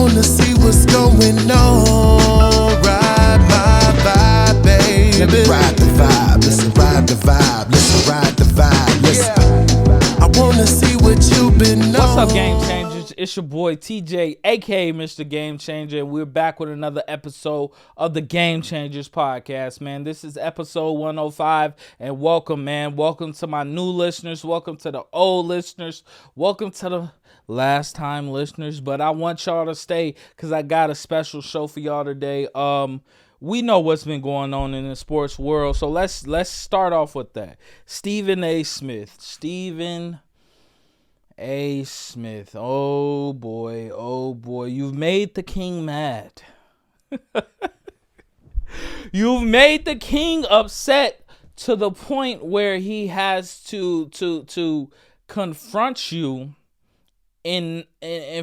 wanna see what's going on. Ride my vibe, baby. Let me ride the vibe. Listen, ride the vibe. Listen, ride the vibe. Listen. I wanna see what you've been on. What's up, Game Changers? It's your boy TJ, aka Mr. Game Changer, and we're back with another episode of the Game Changers Podcast, man. This is episode 105, and welcome, man. Welcome to my new listeners. Welcome to the old listeners. Welcome to the last time listeners. But I want y'all to stay because I got a special show for y'all today. We know what's been going on in the sports world, so let's start off with that. Stephen A. Smith. Stephen A. Smith. Oh boy. You've made the king mad. You've made the king upset to the point where he has to confront you in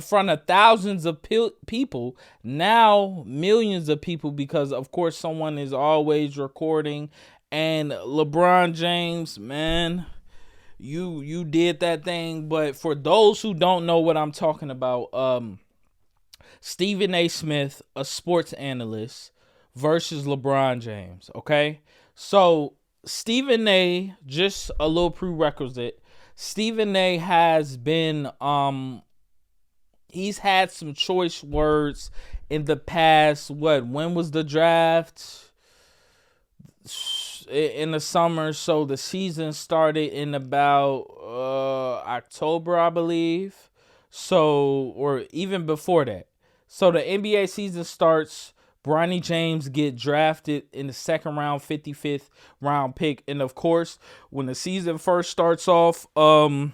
front of thousands of people, now millions of people, because of course someone is always recording. And LeBron James, man, you did that thing. But for those who don't know what I'm talking about, Stephen A. Smith, a sports analyst, versus LeBron James. Okay, so Stephen A., just a little prerequisite. Stephen A. has been, he's had some choice words in the past. When was the draft? In the summer. So the season started in about October, I believe. So, or even before that. So the NBA season starts. Bronny James get drafted in the second round, 55th round pick. And of course, when the season first starts off, I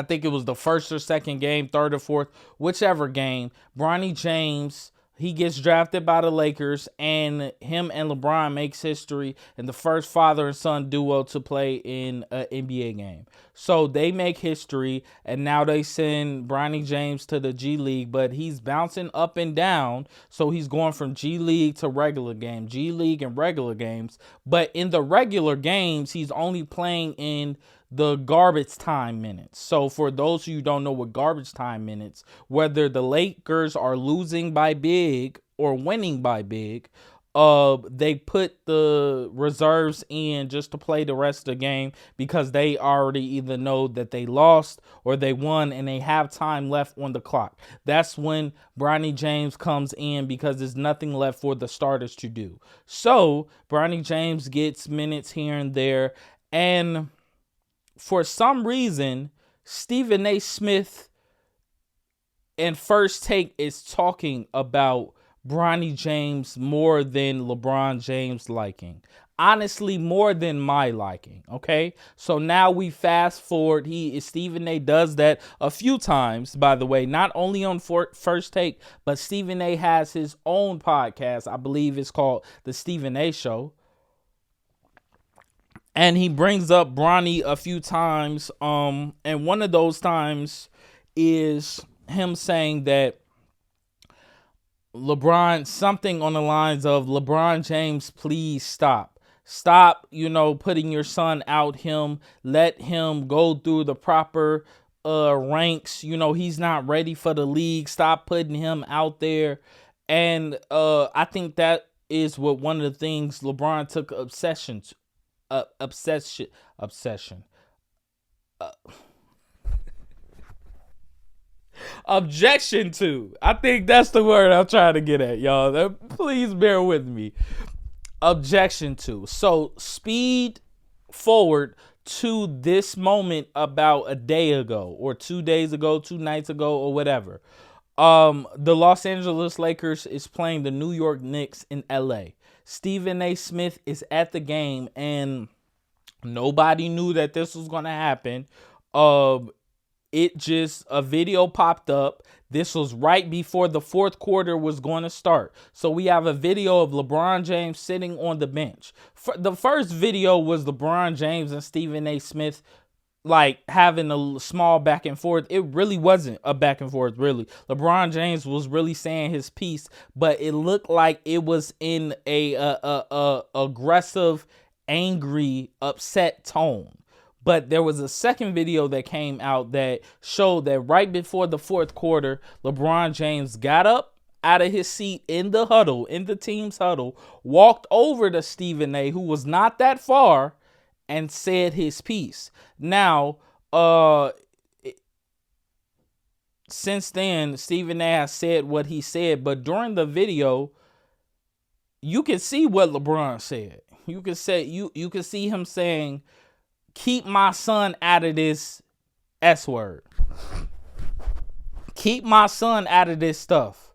think it was the first or second game, third or fourth, whichever game, Bronny James, he gets drafted by the Lakers, and him and LeBron makes history and the first father and son duo to play in an NBA game. So they make history, and now they send Bronny James to the G League, but he's bouncing up and down. So he's going from G League to regular game, G League and regular games. But in the regular games, he's only playing in the garbage time minutes. So for those of you who don't know what garbage time minutes, whether the Lakers are losing by big or winning by big, they put the reserves in just to play the rest of the game because they already either know that they lost or they won and they have time left on the clock. That's when Bronny James comes in because there's nothing left for the starters to do. So Bronny James gets minutes here and there, and for some reason, Stephen A. Smith and First Take is talking about Bronny James more than LeBron James liking. Honestly, more than my liking, okay? So now we fast forward. Stephen A. does that a few times, by the way, not only on First Take, but Stephen A. has his own podcast. I believe it's called The Stephen A. Show. And he brings up Bronny a few times. And one of those times is him saying that LeBron, something on the lines of, LeBron James, please stop. Stop, putting your son out. Let him go through the proper ranks. He's not ready for the league. Stop putting him out there. And I think that is what one of the things LeBron took obsession objection to. I think that's the word I'm trying to get at, y'all. Please bear with me. Objection to. So speed forward to this moment about a day ago or 2 days ago, 2 nights ago, or whatever. The Los Angeles Lakers is playing the New York Knicks in LA. Stephen A. Smith is at the game, and nobody knew that this was going to happen. A video popped up. This was right before the fourth quarter was going to start. So we have a video of LeBron James sitting on the bench. The first video was LeBron James and Stephen A. Smith like having a small back and forth. It really wasn't a back and forth, really. LeBron James was really saying his piece, but it looked like it was in a aggressive, angry, upset tone. But there was a second video that came out that showed that right before the fourth quarter, LeBron James got up out of his seat in the huddle, in the team's huddle, walked over to Stephen A., who was not that far, and said his piece. Now, since then, Stephen A. has said what he said, but during the video, you can see what LeBron said. You can see him saying, "Keep my son out of this S word. Keep my son out of this stuff.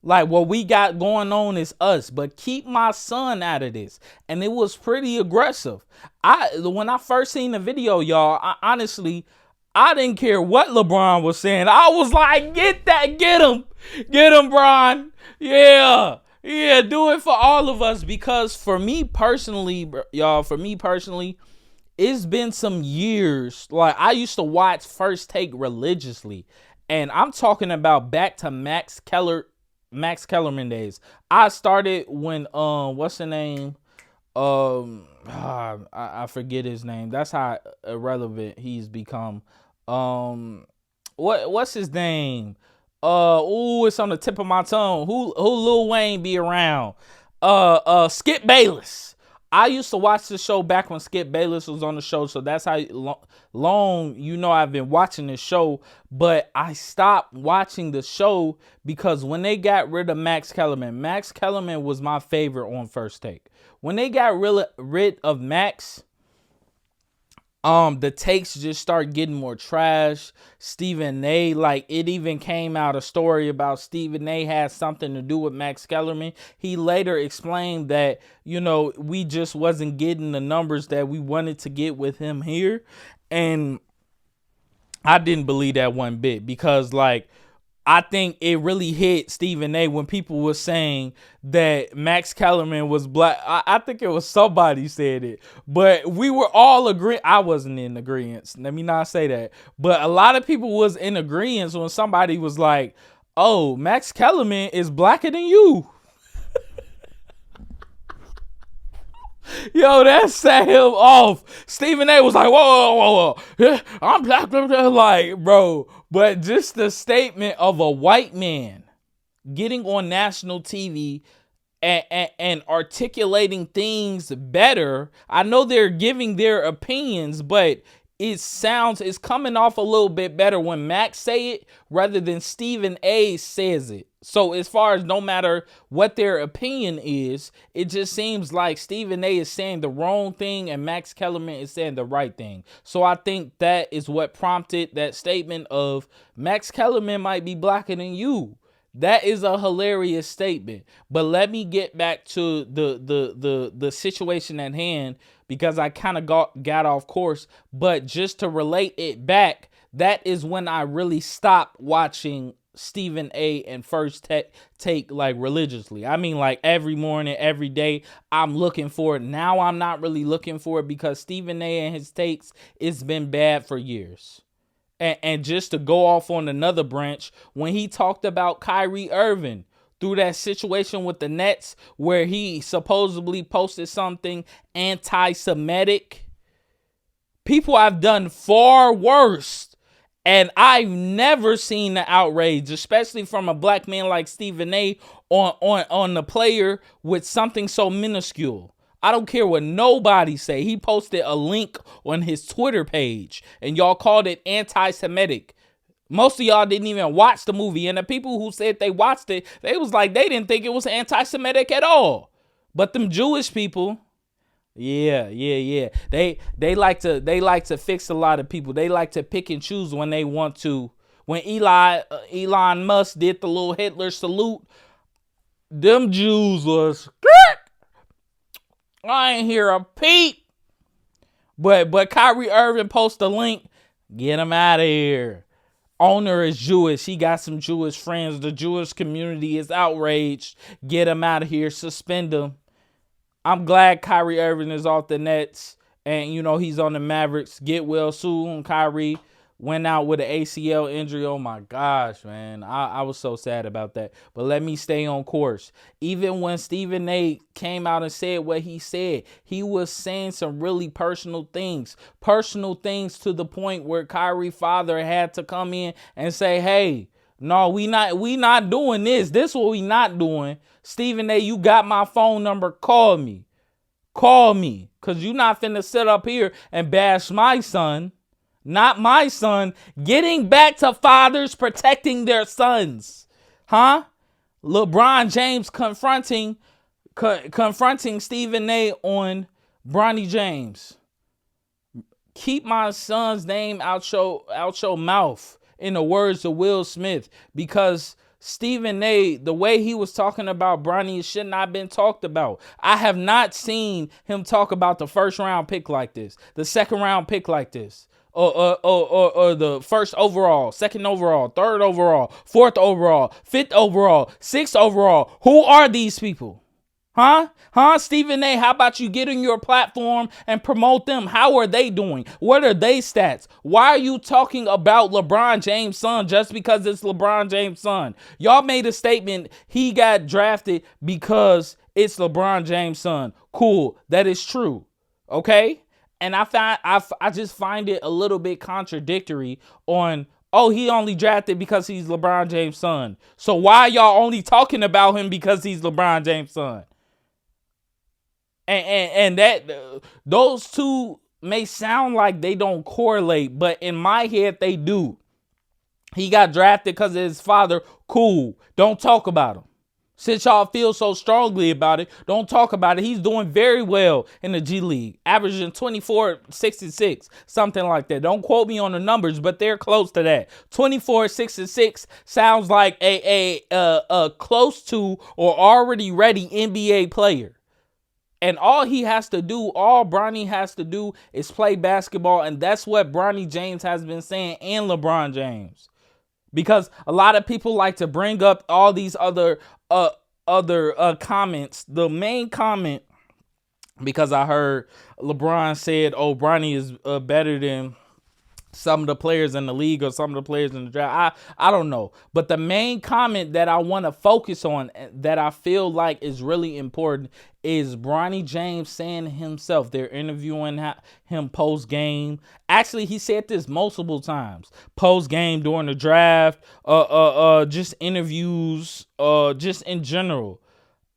Like, what we got going on is us, but keep my son out of this." And it was pretty aggressive. When I first seen the video, y'all, I didn't care what LeBron was saying. I was like, get him, Bron. Yeah, do it for all of us. Because for me personally, y'all, it's been some years. Like, I used to watch First Take religiously. And I'm talking about back to Max Kellerman days. I started when, what's the name? I forget his name. That's how irrelevant he's become. What's his name? It's on the tip of my tongue. Who Lil Wayne be around? Skip Bayless. I used to watch the show back when Skip Bayless was on the show, so that's how long I've been watching the show. But I stopped watching the show because when they got rid of Max Kellerman was my favorite on First Take. When they got rid of Max, the takes just start getting more trash. Stephen A., like, it even came out a story about Stephen A. had something to do with Max Kellerman. He later explained that, we just wasn't getting the numbers that we wanted to get with him here. And I didn't believe that one bit because, like, I think it really hit Stephen A. when people were saying that Max Kellerman was black. I think it was somebody said it, but we were all agreeing. I wasn't in agreement. Let me not say that. But a lot of people was in agreement when somebody was like, "Oh, Max Kellerman is blacker than you." Yo, that set him off. Stephen A. was like, whoa. Yeah, I'm black. Like, bro. But just the statement of a white man getting on national TV and articulating things better. I know they're giving their opinions, but it's coming off a little bit better when Max say it rather than Stephen A. says it. So as far as no matter what their opinion is, it just seems like Stephen A. is saying the wrong thing and Max Kellerman is saying the right thing. So I think that is what prompted that statement of Max Kellerman might be blacker than you. That is a hilarious statement. But let me get back to the situation at hand because I kind of got off course. But just to relate it back, that is when I really stopped watching Stephen A. and First Take like religiously. I mean, like every morning, every day, I'm looking for it. Now I'm not really looking for it because Stephen A. and his takes, it's been bad for years. And just to go off on another branch, when he talked about Kyrie Irving through that situation with the Nets where he supposedly posted something anti-Semitic, people have done far worse. And I've never seen the outrage, especially from a black man like Stephen A. on the player with something so minuscule. I don't care what nobody say. He posted a link on his Twitter page, and y'all called it anti-Semitic. Most of y'all didn't even watch the movie, and the people who said they watched it, they was like they didn't think it was anti-Semitic at all. But them Jewish people, yeah. They like to fix a lot of people. They like to pick and choose when they want to. When Elon Musk did the little Hitler salute, them Jews was, I ain't hear a peep. But Kyrie Irving post a link, get him out of here. Owner is Jewish. He got some Jewish friends. The Jewish community is outraged. Get him out of here. Suspend him. I'm glad Kyrie Irving is off the Nets and, he's on the Mavericks. Get well soon, Kyrie. went out with an ACL injury. Oh my gosh, man. I was so sad about that. But let me stay on course. Even when Stephen A came out and said what he said, he was saying some really personal things to the point where Kyrie father had to come in and say, hey, no, we not doing this. This what we not doing. Stephen A, you got my phone number. Call me. Because you not finna sit up here and bash my son. Not my son. Getting back to fathers protecting their sons. Huh? LeBron James confronting Stephen A on Bronny James. Keep my son's name out your mouth, in the words of Will Smith, because Stephen A, the way he was talking about Bronny should not have been talked about. I have not seen him talk about the first round pick like this, the second round pick like this, or the first overall, second overall, third overall, fourth overall, fifth overall, sixth overall. Who are these people? Huh? Stephen A, how about you get on your platform and promote them? How are they doing? What are they stats? Why are you talking about LeBron James' son just because it's LeBron James' son? Y'all made a statement he got drafted because it's LeBron James' son. Cool. That is true. Okay? And I just find it a little bit contradictory on, oh, he only drafted because he's LeBron James' son. So why y'all only talking about him because he's LeBron James' son? And that those two may sound like they don't correlate, but in my head they do. He got drafted because of his father. Cool. Don't talk about him. Since y'all feel so strongly about it, don't talk about it. He's doing very well in the G League, averaging 24-66, something like that. Don't quote me on the numbers, but they're close to that. 24-66 sounds like a close to or already ready NBA player. And all Bronny has to do is play basketball. And that's what Bronny James has been saying, and LeBron James. Because a lot of people like to bring up all these other comments. The main comment, because I heard LeBron said, oh, Bronny is better than some of the players in the league or some of the players in the draft. I don't know. But the main comment that I want to focus on, that I feel like is really important, is Bronny James saying himself. They're interviewing him post-game. Actually, he said this multiple times. Post-game, during the draft, just interviews, just in general.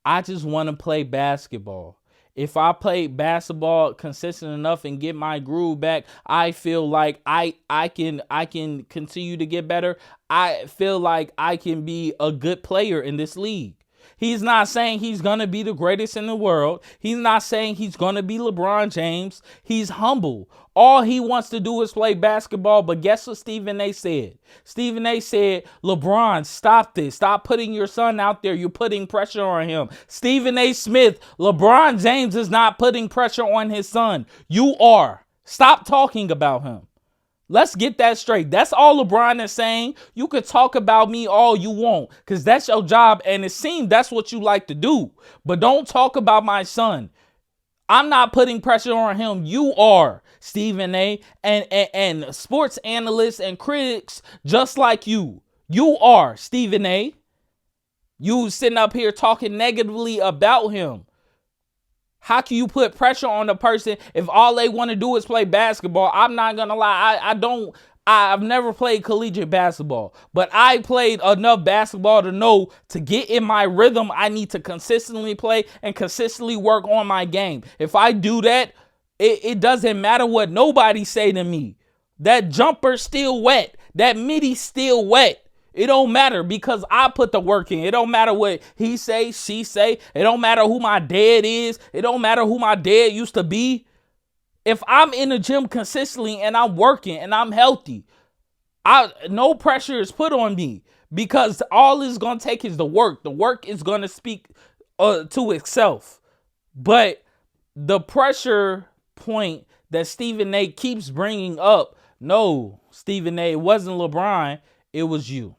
I just want to play basketball. If I play basketball consistent enough and get my groove back, I feel like I can continue to get better. I feel like I can be a good player in this league. He's not saying he's going to be the greatest in the world. He's not saying he's going to be LeBron James. He's humble. All he wants to do is play basketball. But guess what Stephen A said? Stephen A said, LeBron, stop this. Stop putting your son out there. You're putting pressure on him. Stephen A Smith, LeBron James is not putting pressure on his son. You are. Stop talking about him. Let's get that straight. That's all LeBron is saying. You could talk about me all you want, because that's your job, and it seems that's what you like to do. But don't talk about my son. I'm not putting pressure on him. You are, Stephen A. And sports analysts and critics just like you. You are, Stephen A. You sitting up here talking negatively about him. How can you put pressure on a person if all they want to do is play basketball? I'm not going to lie. I've never played collegiate basketball, but I played enough basketball to know to get in my rhythm, I need to consistently play and consistently work on my game. If I do that, it doesn't matter what nobody say to me. That jumper's still wet. That midi's still wet. It don't matter because I put the work in. It don't matter what he say, she say. It don't matter who my dad is. It don't matter who my dad used to be. If I'm in the gym consistently and I'm working and I'm healthy, no pressure is put on me because all it's going to take is the work. The work is going to speak to itself. But the pressure point that Stephen A keeps bringing up, no, Stephen A, it wasn't LeBron, it was you.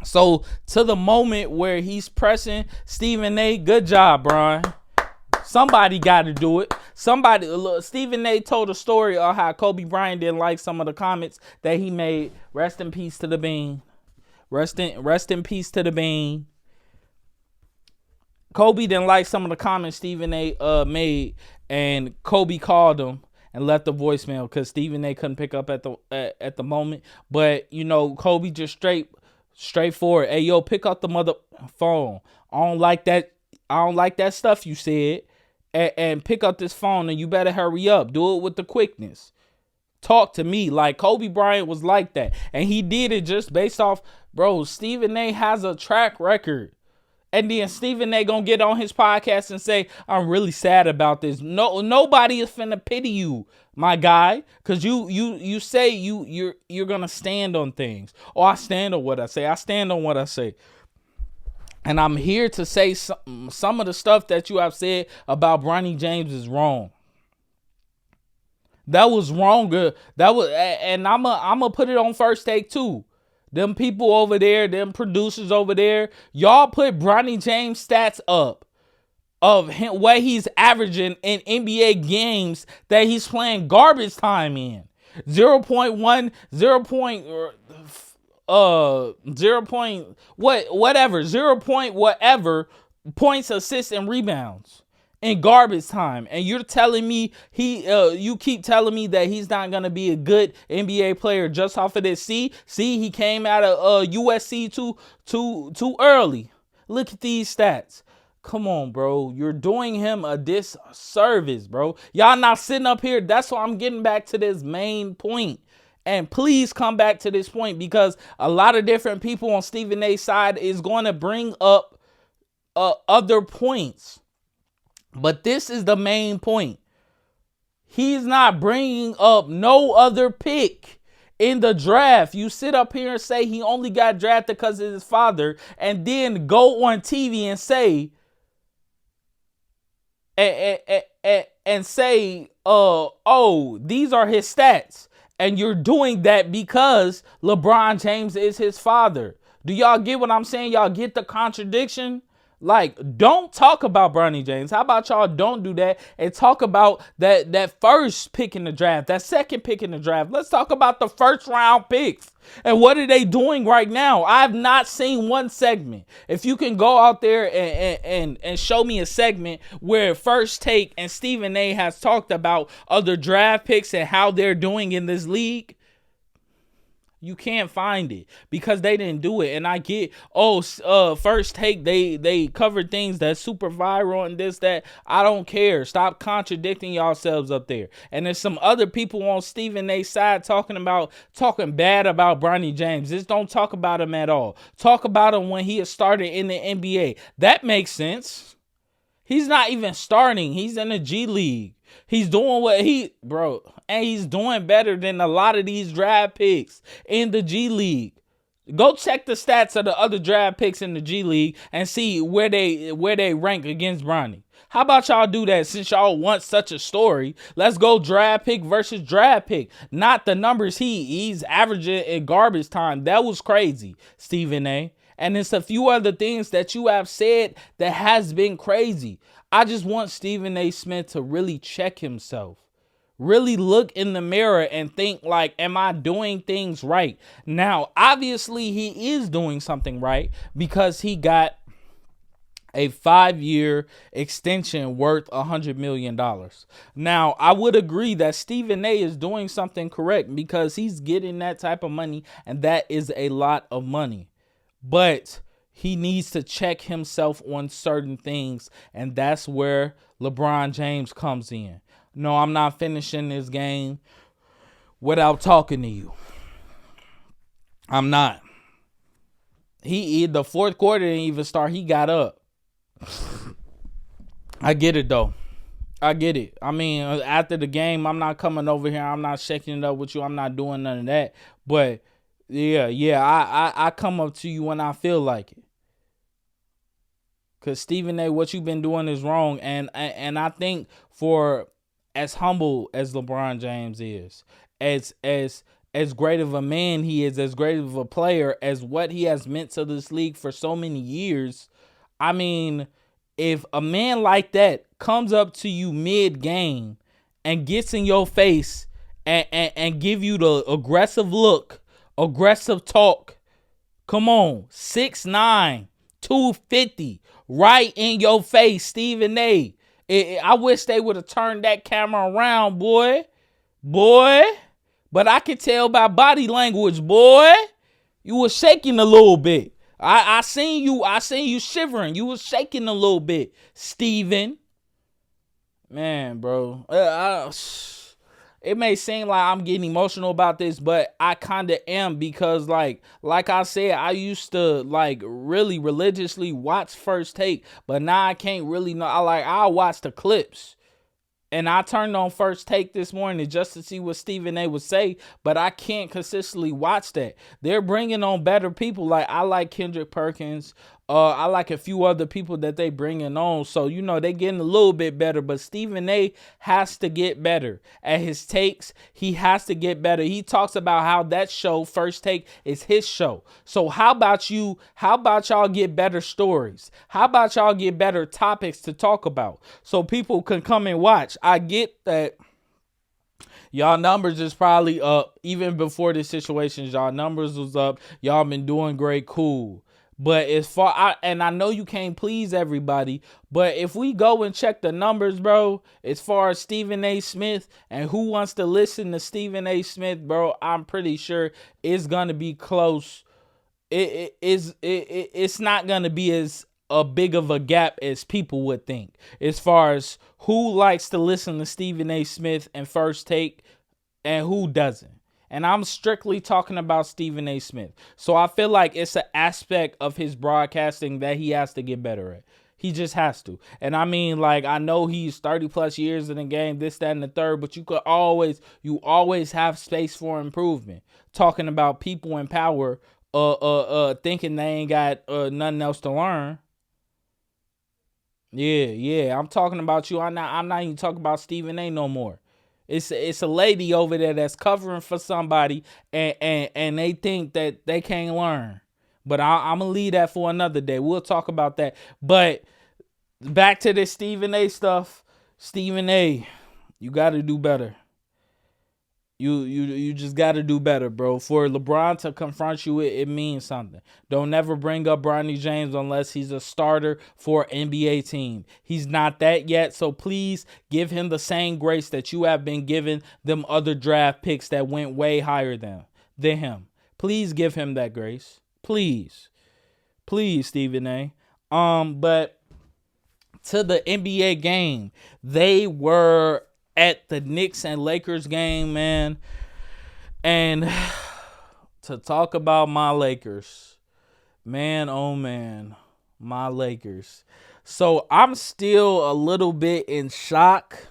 So to the moment where he's pressing Stephen A, good job, Bron. Somebody got to do it. Somebody, Stephen A. told a story of how Kobe Bryant didn't like some of the comments that he made. Rest in peace to the Bean. Rest in peace to the Bean. Kobe didn't like some of the comments Stephen A. Made, and Kobe called him and left a voicemail because Stephen A. couldn't pick up at the moment. But you know, Kobe just straightforward. Hey, yo, pick up the mother phone. I don't like that stuff you said. And pick up this phone, and you better hurry up. Do it with the quickness. Talk to me. Like Kobe Bryant was like that, and he did it just based off, bro. Stephen A. has a track record. And then Stephen A. gonna get on his podcast and say, I'm really sad about this. No, nobody is finna pity you, my guy. Cause you say you're gonna stand on things. Oh, I stand on what I say. I stand on what I say. And I'm here to say some of the stuff that you have said about Bronny James is wrong. That was wrong. And I'ma put it on First Take too. Them people over there, them producers over there, y'all put Bronny James stats up of him, what he's averaging in NBA games that he's playing garbage time in. 0.1, 0. 0. Whatever, 0. Whatever points, assists, and rebounds in garbage time. And you're telling me you keep telling me that he's not gonna be a good NBA player just off of this. See, he came out of USC too early. Look at these stats. Come on, bro. You're doing him a disservice, bro. Y'all not sitting up here. That's why I'm getting back to this main point. And please come back to this point, because a lot of different people on Stephen A's side is going to bring up other points. But this is the main point. He's not bringing up no other pick in the draft. You sit up here and say he only got drafted because of his father, and then go on TV and say, oh, these are his stats. And you're doing that because LeBron James is his father. Do y'all get what I'm saying? Y'all get the contradiction? Like, don't talk about Bronny James. How about y'all don't do that and talk about that first pick in the draft, that second pick in the draft. Let's talk about the first round picks. And what are they doing right now? I've not seen one segment. If you can go out there and show me a segment where First Take and Stephen A has talked about other draft picks and how they're doing in this league, you can't find it because they didn't do it. And I get, First Take, they covered things that's super viral and this, that. I don't care. Stop contradicting yourselves up there. And there's some other people on Stephen A's side talking bad about Bronny James. Just don't talk about him at all. Talk about him when he started in the NBA. That makes sense. He's not even starting. He's in the G League. He's doing and he's doing better than a lot of these draft picks in the G League. Go check the stats of the other draft picks in the G League and see where they rank against Bronny. How about y'all do that since y'all want such a story? Let's go draft pick versus draft pick. Not the numbers he's averaging in garbage time. That was crazy, Stephen A. And it's a few other things that you have said that has been crazy. I just want Stephen A. Smith to really check himself. Really look in the mirror and think like, am I doing things right? Now, obviously, he is doing something right because he got a 5-year extension worth $100 million. Now, I would agree that Stephen A. is doing something correct because he's getting that type of money, and that is a lot of money. But he needs to check himself on certain things, and that's where LeBron James comes in. No, I'm not finishing this game without talking to you. I'm not. The fourth quarter didn't even start. He got up. I get it, though. I get it. I mean, after the game, I'm not coming over here. I'm not shaking it up with you. I'm not doing none of that. But, I come up to you when I feel like it. Because, Stephen A., what you've been doing is wrong. And I think for as humble as LeBron James is, as great of a man he is, as great of a player, as what he has meant to this league for so many years, I mean, if a man like that comes up to you mid-game and gets in your face and give you the aggressive look, aggressive talk. Come on, 6'9", 250, right in your face, Stephen A. I wish they would have turned that camera around, boy. But I could tell by body language, boy. You was shaking a little bit. I seen you shivering. You was shaking a little bit, Steven. Man, bro. It may seem like I'm getting emotional about this, but I kind of am, because like I said, I used to like really religiously watch First Take, but now I can't really know. I'll watch the clips. And I turned on First Take this morning just to see what Stephen A would say, but I can't consistently watch that. They're bringing on better people. Like, I like Kendrick Perkins. I like a few other people that they bringing on. So, you know, they getting a little bit better, but Stephen A has to get better at his takes. He has to get better. He talks about how that show, First Take, is his show. So how about y'all get better stories? How about y'all get better topics to talk about so people can come and watch? I get that y'all numbers is probably up. Even before this situation, y'all numbers was up. Y'all been doing great, cool. But I know you can't please everybody, but if we go and check the numbers, bro, as far as Stephen A. Smith and who wants to listen to Stephen A. Smith, bro, I'm pretty sure it's gonna be close. It's not gonna be as a big of a gap as people would think, as far as who likes to listen to Stephen A. Smith and First Take and who doesn't. And I'm strictly talking about Stephen A. Smith. So I feel like it's an aspect of his broadcasting that he has to get better at. He just has to. And I mean, like, I know he's 30 plus years in the game, this, that, and the third, but you always have space for improvement. Talking about people in power, thinking they ain't got nothing else to learn. Yeah. I'm talking about you. I'm not even talking about Stephen A. no more. It's a lady over there that's covering for somebody, and they think that they can't learn. But I'm going to leave that for another day. We'll talk about that. But back to this Stephen A. stuff. Stephen A., you got to do better. You just got to do better, bro. For LeBron to confront you, it means something. Don't ever bring up Bronny James unless he's a starter for an NBA team. He's not that yet, so please give him the same grace that you have been giving them other draft picks that went way higher than him. Please give him that grace. Please, Stephen A. But to the NBA game, they were at the Knicks and Lakers game, man. And to talk about my Lakers, man, oh man, my Lakers. So I'm still a little bit in shock,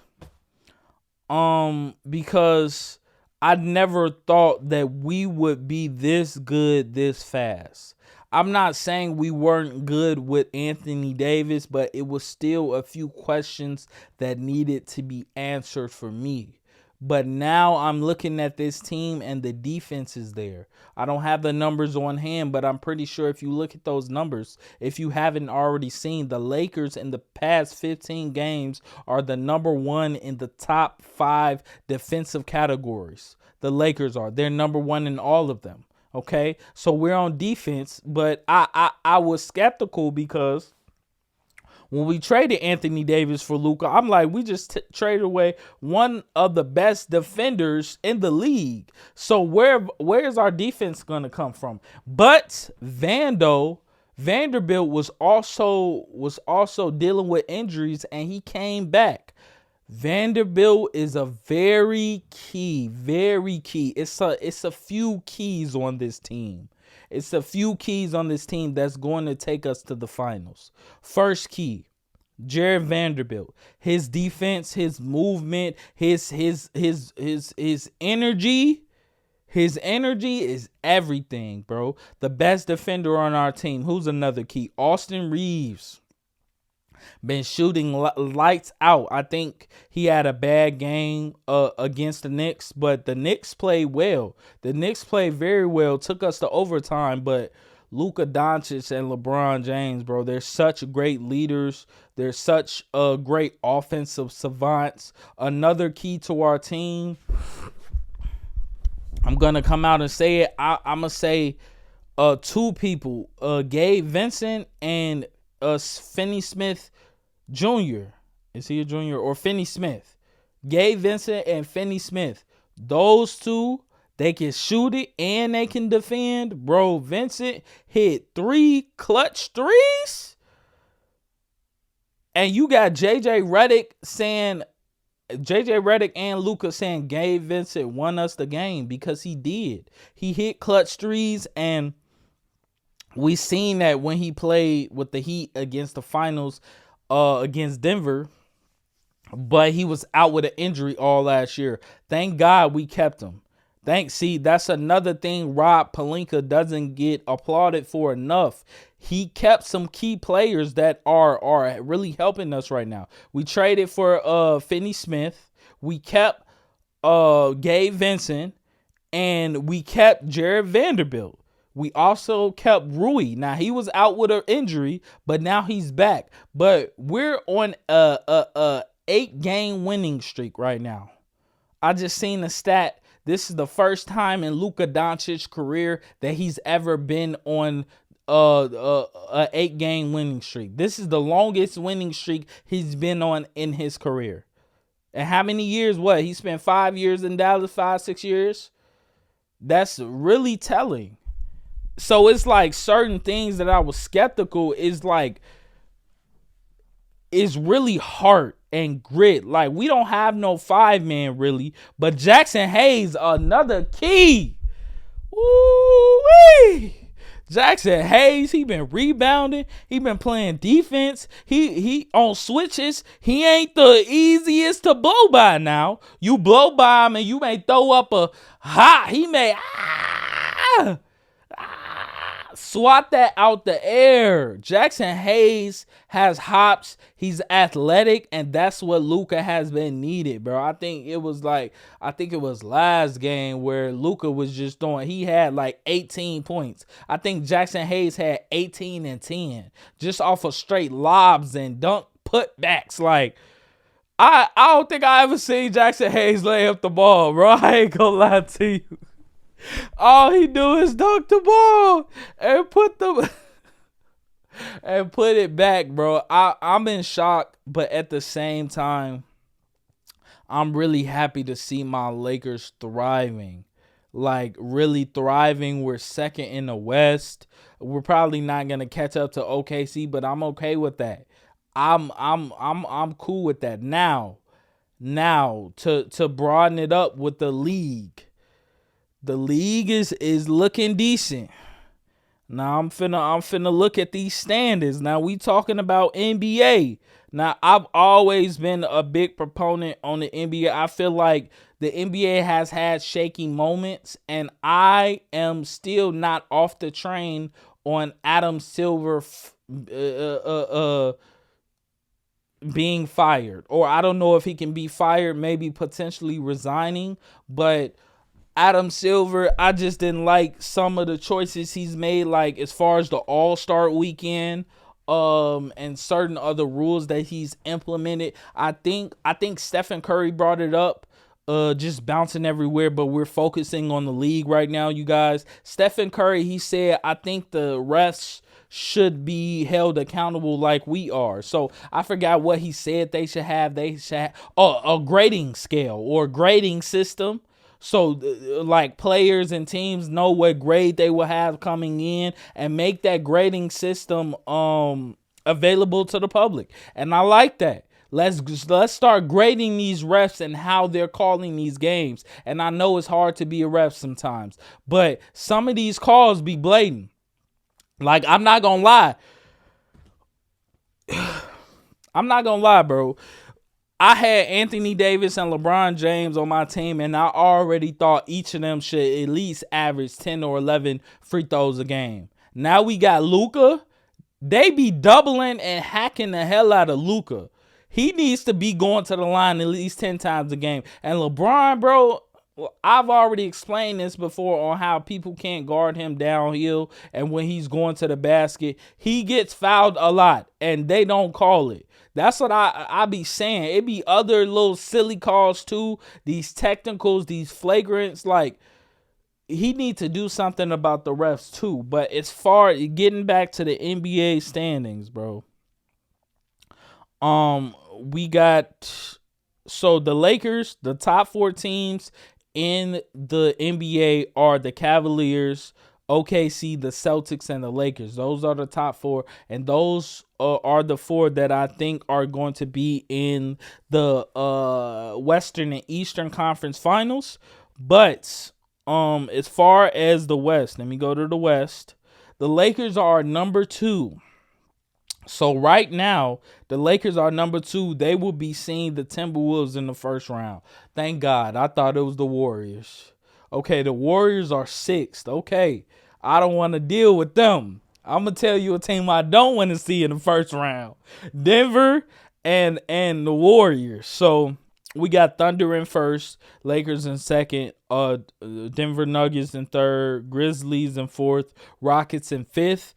because I never thought that we would be this good this fast. I'm not saying we weren't good with Anthony Davis, but it was still a few questions that needed to be answered for me. But now I'm looking at this team and the defense is there. I don't have the numbers on hand, but I'm pretty sure if you look at those numbers, if you haven't already seen, the Lakers in the past 15 games are the number one in the top 5 defensive categories. The Lakers are. They're number one in all of them. Okay, so we're on defense, but I was skeptical because when we traded Anthony Davis for Luka, I'm like, we just traded away one of the best defenders in the league. So where's our defense gonna come from? But Vanderbilt was also dealing with injuries, and he came back. Vanderbilt is a very key. It's a few keys on this team. It's a few keys on this team that's going to take us to the finals. First key, Jared Vanderbilt. His defense, his movement, his energy. His energy is everything, bro. The best defender on our team. Who's another key? Austin Reeves. Been shooting lights out. I think he had a bad game against the Knicks, but the Knicks played well. The Knicks played very well, took us to overtime, but Luka Doncic and LeBron James, bro. They're such great leaders. They're such great offensive savants. Another key to our team, I'm going to come out and say it. I'm going to say two people, Gabe Vincent and Finney Smith Jr. Is he a junior? Or Finney Smith? Gabe Vincent and Finney Smith. Those two, they can shoot it and they can defend. Bro, Vincent hit 3 clutch threes. And you got JJ Redick and Luka saying Gabe Vincent won us the game, because he did. He hit clutch threes, and we seen that when he played with the Heat against the finals against Denver. But he was out with an injury all last year. Thank God we kept him. See, that's another thing Rob Pelinka doesn't get applauded for enough. He kept some key players that are really helping us right now. We traded for Finney Smith. We kept Gabe Vincent. And we kept Jared Vanderbilt. We also kept Rui. Now, he was out with an injury, but now he's back. But we're on a 8-game winning streak right now. I just seen the stat. This is the first time in Luka Doncic's career that he's ever been on a 8-game winning streak. This is the longest winning streak he's been on in his career. And how many years? What? He spent 5 years in Dallas, 6 years? That's really telling. So it's like certain things that I was skeptical is like, it's really heart and grit. Like, we don't have no 5-man really, but Jackson Hayes, another key. Woo-wee. Jackson Hayes, he been rebounding. He been playing defense. He on switches. He ain't the easiest to blow by now. You blow by him and you may throw up a hot. He may swat that out the air. Jackson Hayes has hops. He's athletic, and that's what Luka has been needed, bro. I think it was last game where Luka was just throwing. He had like 18 points. I think Jackson Hayes had 18 and 10 just off of straight lobs and dunk putbacks. Like, I don't think I ever seen Jackson Hayes lay up the ball, bro. I ain't gonna lie to you. All he do is dunk the ball and put it back, bro. I'm in shock, but at the same time, I'm really happy to see my Lakers thriving. Like, really thriving. We're second in the West. We're probably not gonna catch up to OKC, but I'm okay with that. I'm cool with that. Now to broaden it up with the league. The league is looking decent. Now I'm finna look at these standings. Now we talking about NBA. Now I've always been a big proponent on the NBA. I feel like the NBA has had shaky moments, and I am still not off the train on Adam Silver being fired. Or I don't know if he can be fired, maybe potentially resigning, but Adam Silver, I just didn't like some of the choices he's made, like as far as the All-Star weekend, and certain other rules that he's implemented. I think Stephen Curry brought it up, just bouncing everywhere, but we're focusing on the league right now, you guys. Stephen Curry, he said, I think the refs should be held accountable like we are. So I forgot what he said they should have. They should have a grading scale or grading system. So, like, players and teams know what grade they will have coming in, and make that grading system available to the public. And I like that. Let's start grading these refs and how they're calling these games. And I know it's hard to be a ref sometimes, but some of these calls be blatant. Like, I'm not gonna lie. Bro. I had Anthony Davis and LeBron James on my team, and I already thought each of them should at least average 10 or 11 free throws a game. Now we got Luka. They be doubling and hacking the hell out of Luka. He needs to be going to the line at least 10 times a game. And LeBron, bro, I've already explained this before on how people can't guard him downhill, and when he's going to the basket, he gets fouled a lot, and they don't call it. That's what I be saying. It be other little silly calls too. These technicals, these flagrants, like he need to do something about the refs too. But as far getting back to the NBA standings, bro. We got the Lakers, the top 4 teams in the NBA are the Cavaliers, OKC, the Celtics, and the Lakers. Those are the top 4, and those are the 4 that I think are going to be in the Western and Eastern Conference Finals. But as far as the West, let me go to the West. The Lakers are number 2. So right now, the Lakers are number 2. They will be seeing the Timberwolves in the first round. Thank God. I thought it was the Warriors. Okay, the Warriors are 6th. Okay, I don't want to deal with them. I'm going to tell you a team I don't want to see in the first round. Denver and the Warriors. So we got Thunder in first, Lakers in second, Denver Nuggets in third, Grizzlies in fourth, Rockets in fifth.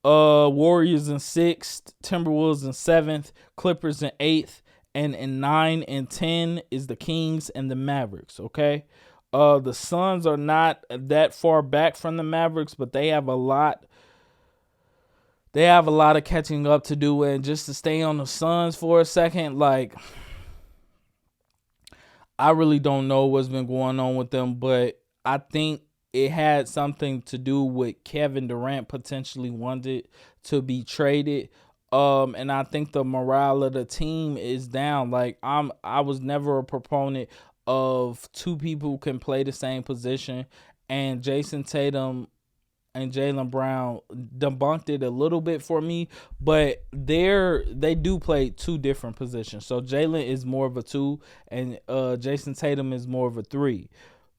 Warriors in 6th, Timberwolves in 7th, Clippers in 8th, and in 9 and 10 is the Kings and the Mavericks, okay? The Suns are not that far back from the Mavericks, but they have a lot of catching up to do. And just to stay on the Suns for a second, like, I really don't know what's been going on with them, but I think it had something to do with Kevin Durant potentially wanted to be traded. And I think the morale of the team is down. Like I was never a proponent of 2 people who can play the same position, and Jason Tatum and Jaylen Brown debunked it a little bit for me, but they do play 2 different positions. So Jaylen is more of a 2, and Jason Tatum is more of a 3.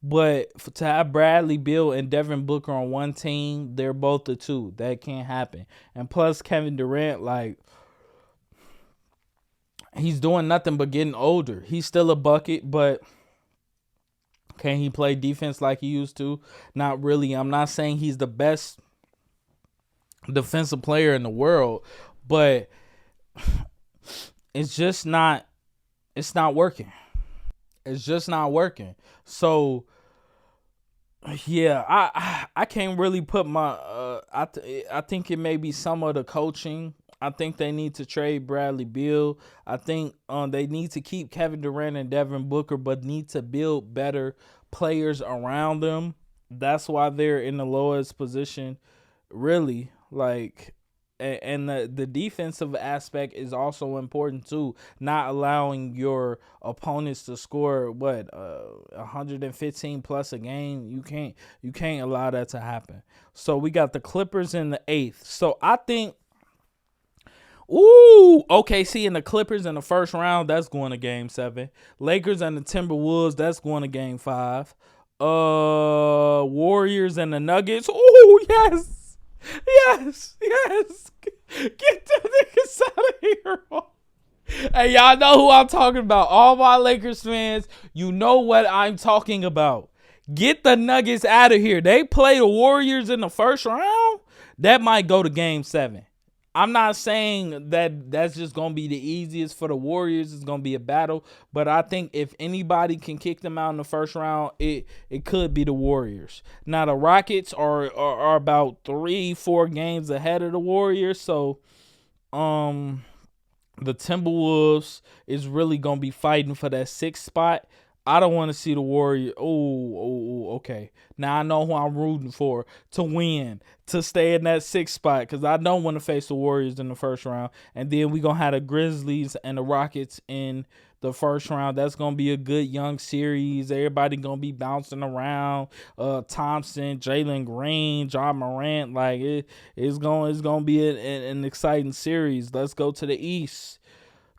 But to have Bradley Beal and Devin Booker on one team, they're both the 2. That can't happen. And plus Kevin Durant, like, he's doing nothing but getting older. He's still a bucket, but can he play defense like he used to? Not really. I'm not saying he's the best defensive player in the world, but it's just not working. It's just not working. So yeah, I can't really put my I think it may be some of the coaching. I think they need to trade Bradley Beal. I think they need to keep Kevin Durant and Devin Booker, but need to build better players around them. That's why they're in the lowest position, really. Like, and the defensive aspect is also important too. Not allowing your opponents to score 115 plus a game. You can't allow that to happen. So we got the Clippers in the 8th. So I think, OKC and the Clippers in the first round, that's going to Game 7. Lakers and the Timberwolves, that's going to Game 5. Warriors and the Nuggets. Yes. Yes. Get the niggas out of here. Hey, y'all know who I'm talking about. All my Lakers fans, you know what I'm talking about. Get the Nuggets out of here. They play the Warriors in the first round. That might go to Game 7. I'm not saying that that's just going to be the easiest for the Warriors. It's going to be a battle. But I think if anybody can kick them out in the first round, it could be the Warriors. Now, the Rockets are about 3-4 games ahead of the Warriors. So, the Timberwolves is really going to be fighting for that 6th spot. I don't want to see the Warriors. Okay. Now I know who I'm rooting for to win, to stay in that 6th spot, because I don't want to face the Warriors in the first round. And then we're going to have the Grizzlies and the Rockets in the first round. That's going to be a good young series. Everybody going to be bouncing around. Thompson, Jalen Green, Ja Morant. Like, it's going to be an exciting series. Let's go to the East.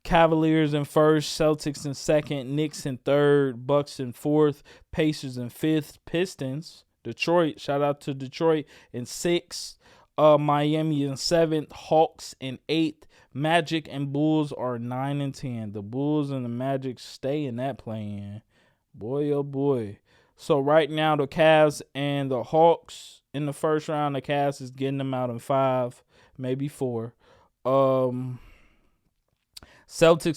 Cavaliers in first, Celtics in second, Knicks in third, Bucks in fourth, Pacers in fifth, Pistons, Detroit, shout out to Detroit, in sixth, Miami in seventh, Hawks in eighth, Magic and Bulls are 9 and 10. The Bulls and the Magic stay in that play-in. Boy, oh boy. So right now the Cavs and the Hawks in the first round, the Cavs is getting them out in 5, maybe 4. Celtics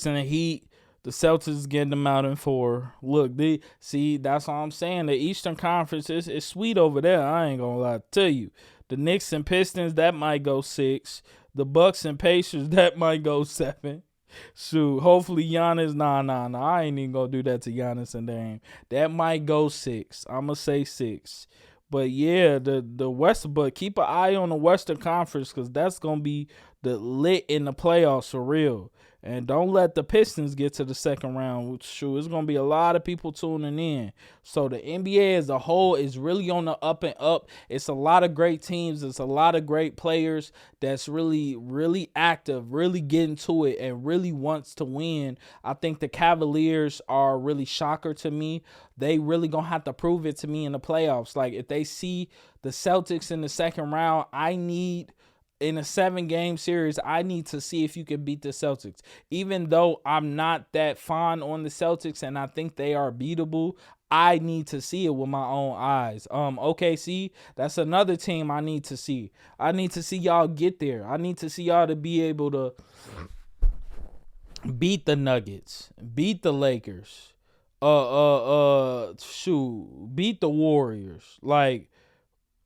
and the Heat, the Celtics is getting them out in 4. Look, that's all I'm saying. The Eastern Conference is sweet over there. I ain't gonna lie to you. The Knicks and Pistons, that might go 6. The Bucks and Pacers, that might go 7. Shoot, hopefully Giannis, nah, I ain't even gonna do that to Giannis and Dame. That might go 6. I'ma say 6. But yeah, the West, but keep an eye on the Western Conference because that's gonna be the lit in the playoffs for real. And don't let the Pistons get to the second round. Shoot, it's gonna be a lot of people tuning in. So the NBA as a whole is really on the up and up. It's a lot of great teams. It's a lot of great players that's really, really active, really getting to it, and really wants to win. I think the Cavaliers are really shocker to me. They really gonna have to prove it to me in the playoffs. Like if they see the Celtics in the second round, in a 7-game series, I need to see if you can beat the Celtics. Even though I'm not that fond on the Celtics and I think they are beatable, I need to see it with my own eyes. OKC, that's another team I need to see. I need to see y'all get there. I need to see y'all to be able to beat the Nuggets, beat the Lakers, beat the Warriors. Like,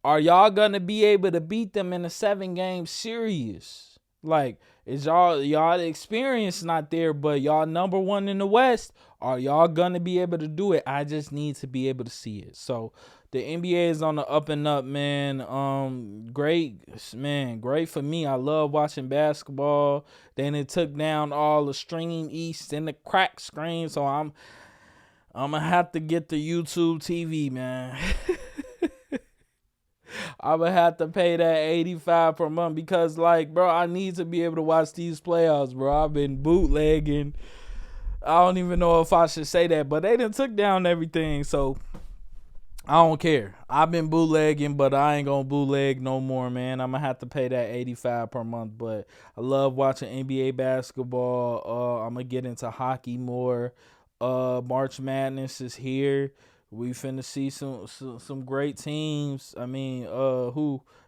are y'all gonna be able to beat them in a 7-game series? Like, is y'all experience not there, but y'all number 1 in the West? Are y'all gonna be able to do it? I just need to be able to see it. So the NBA is on the up and up, man. Great for me. I love watching basketball. Then it took down all the Stream East and the crack screen, so I'm gonna have to get the YouTube TV, man. I'm going to have to pay that $85 per month because, like, bro, I need to be able to watch these playoffs, bro. I've been bootlegging. I don't even know if I should say that, but they done took down everything, so I don't care. I've been bootlegging, but I ain't going to bootleg no more, man. I'm going to have to pay that $85 per month, but I love watching NBA basketball. I'm going to get into hockey more. March Madness is here. We finna see some great teams. I mean,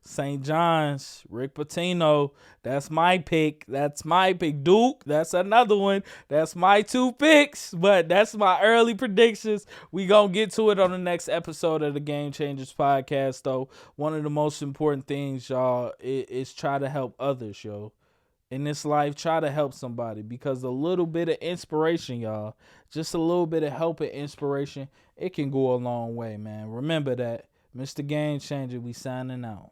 St. John's, Rick Pitino. That's my pick. Duke, that's another one. That's my 2 picks. But that's my early predictions. We gonna get to it on the next episode of the Game Changers podcast, though. One of the most important things, y'all, is try to help others, yo. In this life, try to help somebody because a little bit of inspiration, y'all, just a little bit of help and inspiration, it can go a long way, man. Remember that. Mr. Game Changer, we signing out.